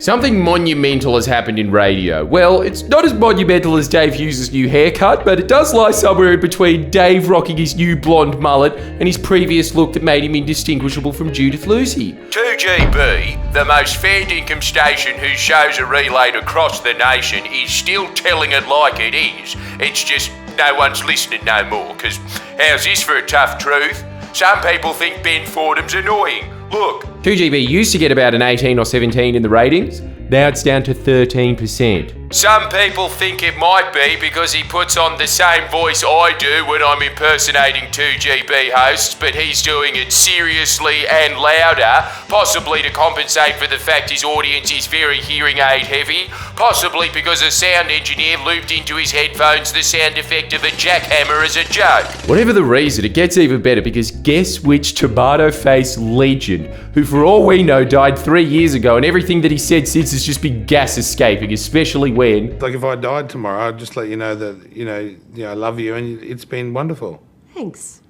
Something monumental has happened in radio. Well, it's not as monumental as Dave Hughes' new haircut, but it does lie somewhere in between Dave rocking his new blonde mullet and his previous look that made him indistinguishable from Judith Lucy. 2GB, the most fair-dinkum station whose shows are relayed across the nation, is still telling it like it is. It's just no one's listening no more, because how's this for a tough truth? Some people think Ben Fordham's annoying. Look. 2GB used to get about an 18 or 17 in the ratings. Now it's down to 13%. Some people think it might be because he puts on the same voice I do when I'm impersonating 2GB hosts, but he's doing it seriously and louder, possibly to compensate for the fact his audience is very hearing aid heavy, possibly because a sound engineer looped into his headphones the sound effect of a jackhammer as a joke. Whatever the reason, it gets even better because guess which tomato-faced legend, who for all we know died 3 years ago, and everything that he said since has just been gas escaping, especially when... Like if I died tomorrow, I'd just let you know that, you know, I love you and it's been wonderful. Thanks.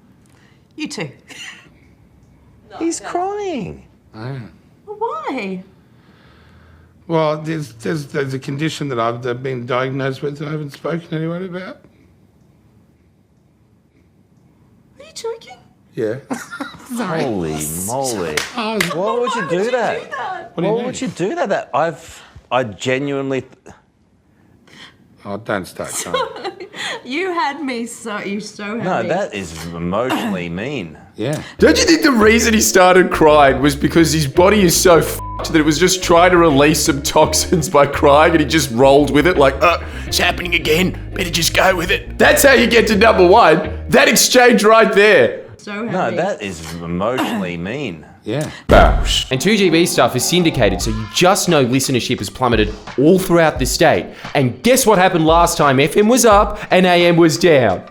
You too. He's crying. Oh. Well, why? Well, there's a condition that I've been diagnosed with that I haven't spoken to anyone about. Are you joking? Yeah. Sorry. Holy moly. Oh, Why would you do that? what do you Why mean? would you do that? I genuinely... Oh, don't start crying. You had me so No, happy. that is emotionally mean. Yeah. Don't you think the reason he started crying was because his body is so f***ed that it was just trying to release some toxins by crying and he just rolled with it like, it's happening again, better just go with it. That's how you get to number one. That exchange right there. So happy. No, that is emotionally mean. Yeah. And 2GB stuff is syndicated, so you just know listenership has plummeted all throughout the state. And guess what happened last time FM was up and AM was down?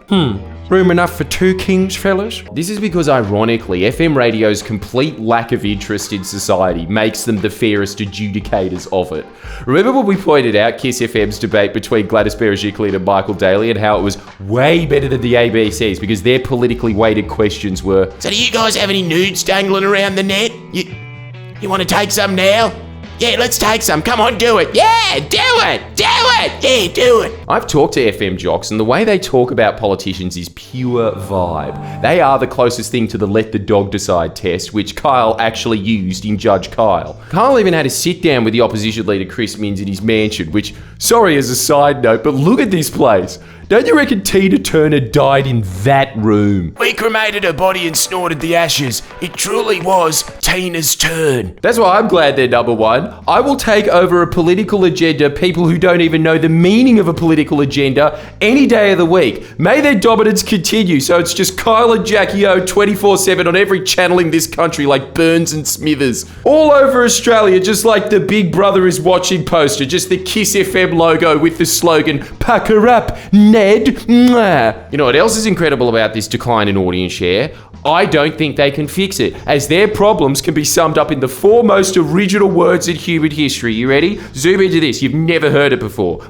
Room enough for two kings, fellas? This is because, ironically, FM radio's complete lack of interest in society makes them the fairest adjudicators of it. Remember when we pointed out Kiss FM's debate between Gladys Berejiklian and Michael Daly and how it was way better than the ABC's because their politically weighted questions were, so do you guys have any nudes dangling around the net? You want to take some now? Yeah, let's take some. Come on, do it. Yeah, do it. Do it. Yeah, do it. I've talked to FM jocks, and the way they talk about politicians is pure vibe. They are the closest thing to the let the dog decide test, which Kyle actually used in Judge Kyle. Kyle even had a sit down with the opposition leader Chris Minns in his mansion, which, sorry as a side note, but look at this place. Don't you reckon Tina Turner died in that room? We cremated her body and snorted the ashes. It truly was Tina's turn. That's why I'm glad they're number one. I will take over a political agenda people who don't even know the meaning of a political agenda any day of the week. May their dominance continue, so it's just Kyle and Jackie O 24/7 on every channel in this country like Burns and Smithers. All over Australia, just like the Big Brother is watching poster, just the Kiss FM logo with the slogan, "Pucker up, Ned." Mwah. You know what else is incredible about this decline in audience share? I don't think they can fix it, as their problems can be summed up in the four most original words in human history. You ready? Zoom into this. You've never heard it before.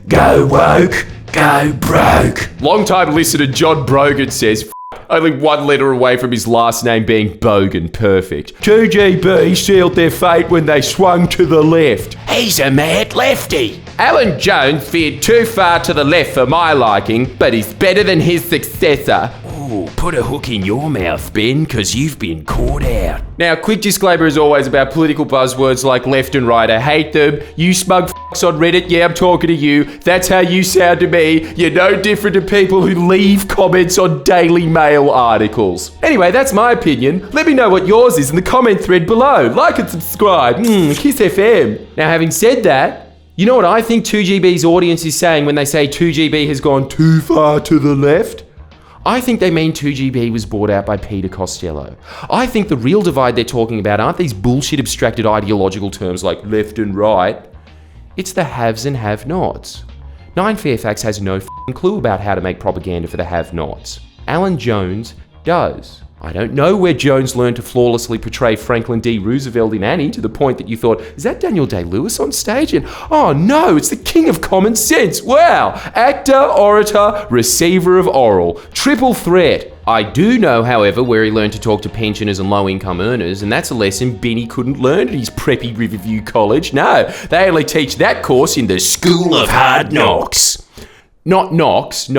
Go woke, go broke. Long-time listener John Brogan says, only one letter away from his last name being Bogan. Perfect. 2GB sealed their fate when they swung to the left. He's a mad lefty. Alan Jones veered too far to the left for my liking, but he's better than his successor. Ooh, put a hook in your mouth, Ben, because you've been caught out. Now, quick disclaimer as always about political buzzwords like left and right. I hate them. You smug f***s on Reddit, yeah, I'm talking to you. That's how you sound to me. You're no different to people who leave comments on Daily Mail articles. Anyway, that's my opinion. Let me know what yours is in the comment thread below. Like and subscribe. Kiss FM. Now, having said that, you know what I think 2GB's audience is saying when they say 2GB has gone too far to the left? I think they mean 2GB was bought out by Peter Costello. I think the real divide they're talking about aren't these bullshit abstracted ideological terms like left and right. It's the haves and have-nots. Nine Fairfax has no f***ing clue about how to make propaganda for the have-nots. Alan Jones does. I don't know where Jones learned to flawlessly portray Franklin D. Roosevelt in Annie to the point that you thought, is that Daniel Day-Lewis on stage? And, oh no, it's the king of common sense. Wow. Actor, orator, receiver of oral. Triple threat. I do know, however, where he learned to talk to pensioners and low-income earners, and that's a lesson Benny couldn't learn at his preppy Riverview College. No, they only teach that course in the School of Hard Knocks. Not Knox.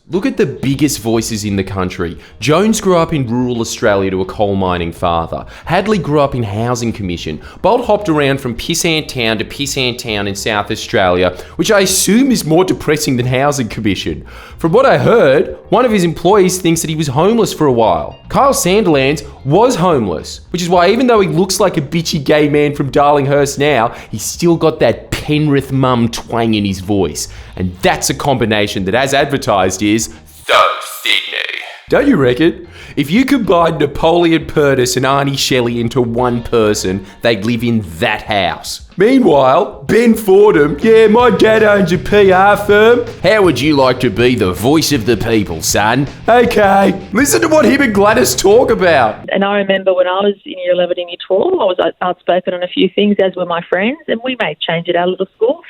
Look at the biggest voices in the country. Jones grew up in rural Australia to a coal mining father. Hadley grew up in Housing Commission. Bolt hopped around from Pissant Town to Pissant Town in South Australia, which I assume is more depressing than Housing Commission. From what I heard, one of his employees thinks that he was homeless for a while. Kyle Sandilands was homeless, which is why even though he looks like a bitchy gay man from Darlinghurst now, he's still got that Penrith mum twang in his voice. And that's a combination that, as advertised, is So Sydney. don't you reckon? If you combine Napoleon Purtis and Arnie Shelley into one person, they'd live in that house. Meanwhile, Ben Fordham, yeah, my dad owns a PR firm. How would you like to be the voice of the people, son? Okay, listen to what him and Gladys talk about. And I remember when I was in year 11 and year 12, I was outspoken on a few things, as were my friends, and we made change at our little school.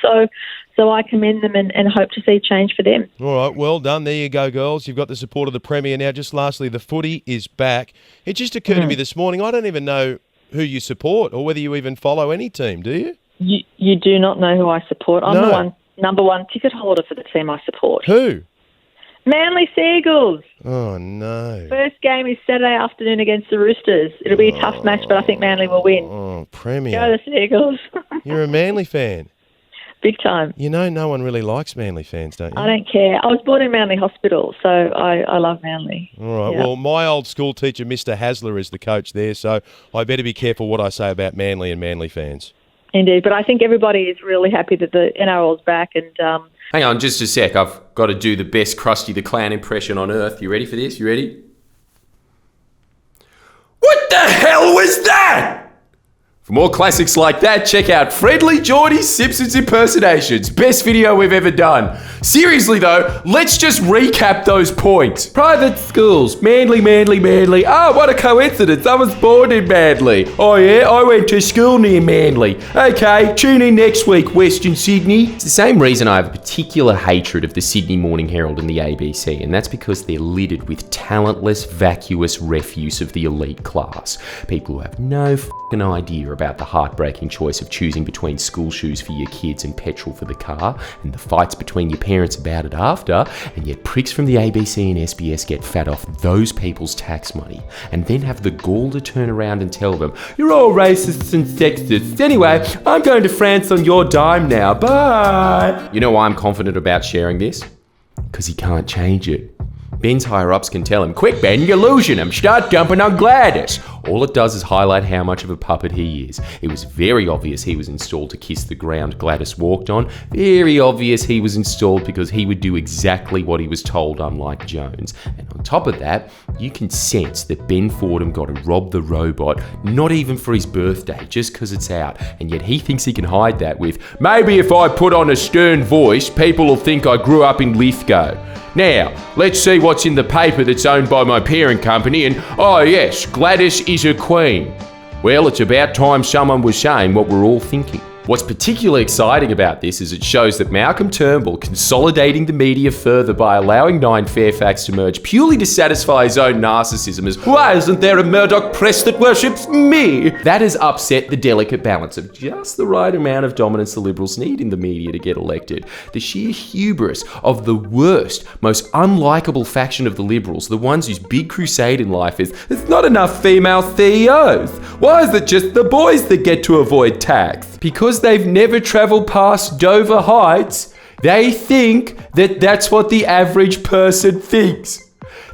So I commend them and hope to see change for them. All right, well done. There you go, girls. You've got the support of the Premier. Now, just lastly, the footy is back. It just occurred to me this morning, I don't even know who you support or whether you even follow any team, do you? You do not know who I support. I'm No. the number one ticket holder for the team I support. Who? Manly Seagulls. Oh, no. First game is Saturday afternoon against the Roosters. It'll be a tough match, but I think Manly will win. Oh, Premier. Go the Seagulls. You're a Manly fan. Big time. You know no one really likes Manly fans, don't you? I don't care. I was born in Manly Hospital, so I love Manly. All right, Yeah. well, my old school teacher, Mr. Hasler, is the coach there, so I better be careful what I say about Manly and Manly fans. Indeed, but I think everybody is really happy that the NRL's back, and Hang on just a sec, I've got to do the best Krusty the Clown impression on earth. You ready for this? You ready? What the hell was that? For more classics like that, check out Friendly Geordie's Simpsons impersonations. Best video we've ever done. Seriously though, let's just recap those points. Private schools, Manly. Oh, what a coincidence, I was born in Manly. Oh yeah, I went to school near Manly. Okay, tune in next week, Western Sydney. It's the same reason I have a particular hatred of the Sydney Morning Herald and the ABC, and that's because they're littered with talentless, vacuous refuse of the elite class. People who have no f***ing idea about the heartbreaking choice of choosing between school shoes for your kids and petrol for the car, and the fights between your parents about it after, and yet pricks from the ABC and SBS get fat off those people's tax money, and then have the gall to turn around and tell them, you're all racists and sexists. Anyway, I'm going to France on your dime now. Bye. You know why I'm confident about sharing this? Because he can't change it. Ben's higher-ups can tell him, quick Ben, you're losing him, start dumping on Gladys. All it does is highlight how much of a puppet he is. It was very obvious he was installed to kiss the ground Gladys walked on. Very obvious he was installed because he would do exactly what he was told, unlike Jones. And on top of that, you can sense that Ben Fordham got to rob the robot, not even for his birthday, just because it's out. And yet he thinks he can hide that with, maybe if I put on a stern voice, people will think I grew up in Lithgow. Now, let's see what's in the paper that's owned by my parent company, and oh yes, Gladys is a queen. Well, it's about time someone was saying what we're all thinking. What's particularly exciting about this is it shows that Malcolm Turnbull consolidating the media further by allowing Nine Fairfax to merge purely to satisfy his own narcissism as, why isn't there a Murdoch press that worships me? That has upset the delicate balance of just the right amount of dominance the Liberals need in the media to get elected. The sheer hubris of the worst, most unlikable faction of the Liberals, the ones whose big crusade in life is, there's not enough female CEOs. Why is it just the boys that get to avoid tax? Because they've never travelled past Dover Heights, they think that that's what the average person thinks.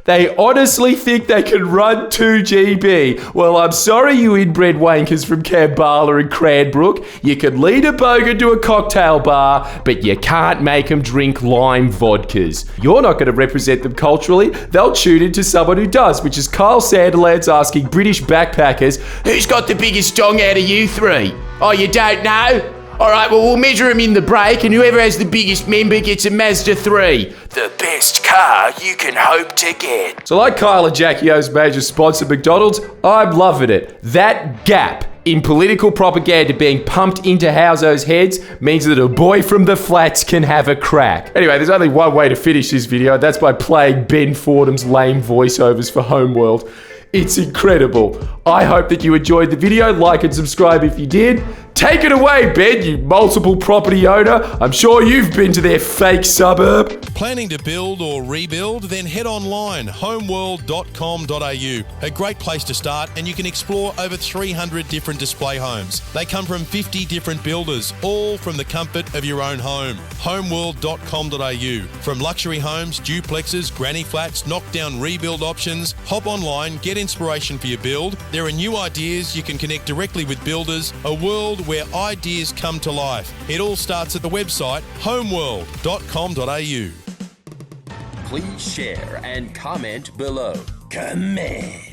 They honestly think they can run 2GB. Well, I'm sorry, you inbred wankers from Kambala and Cranbrook. You can lead a bogan to a cocktail bar, but you can't make them drink lime vodkas. You're not going to represent them culturally. They'll tune into someone who does, which is Kyle Sandilands asking British backpackers, who's got the biggest dong out of you three? Oh, you don't know? All right, well, we'll measure them in the break, and whoever has the biggest member gets a Mazda 3. The best car you can hope to get. So like Kyle and Jackie O's major sponsor, McDonald's, I'm loving it. That gap in political propaganda being pumped into houseos' heads means that a boy from the flats can have a crack. Anyway, there's only one way to finish this video, and that's by playing Ben Fordham's lame voiceovers for Homeworld. It's incredible. I hope that you enjoyed the video. Like and subscribe if you did. Take it away, Ben, you multiple property owner. I'm sure you've been to their fake suburb. Planning to build or rebuild? Then head online, homeworld.com.au. A great place to start, and you can explore over 300 different display homes. They come from 50 different builders, all from the comfort of your own home. Homeworld.com.au. From luxury homes, duplexes, granny flats, knockdown rebuild options, hop online, get inspiration for your build. There are new ideas, you can connect directly with builders, a world where ideas come to life. It all starts at the website homeworld.com.au. Please share and comment below. Comment.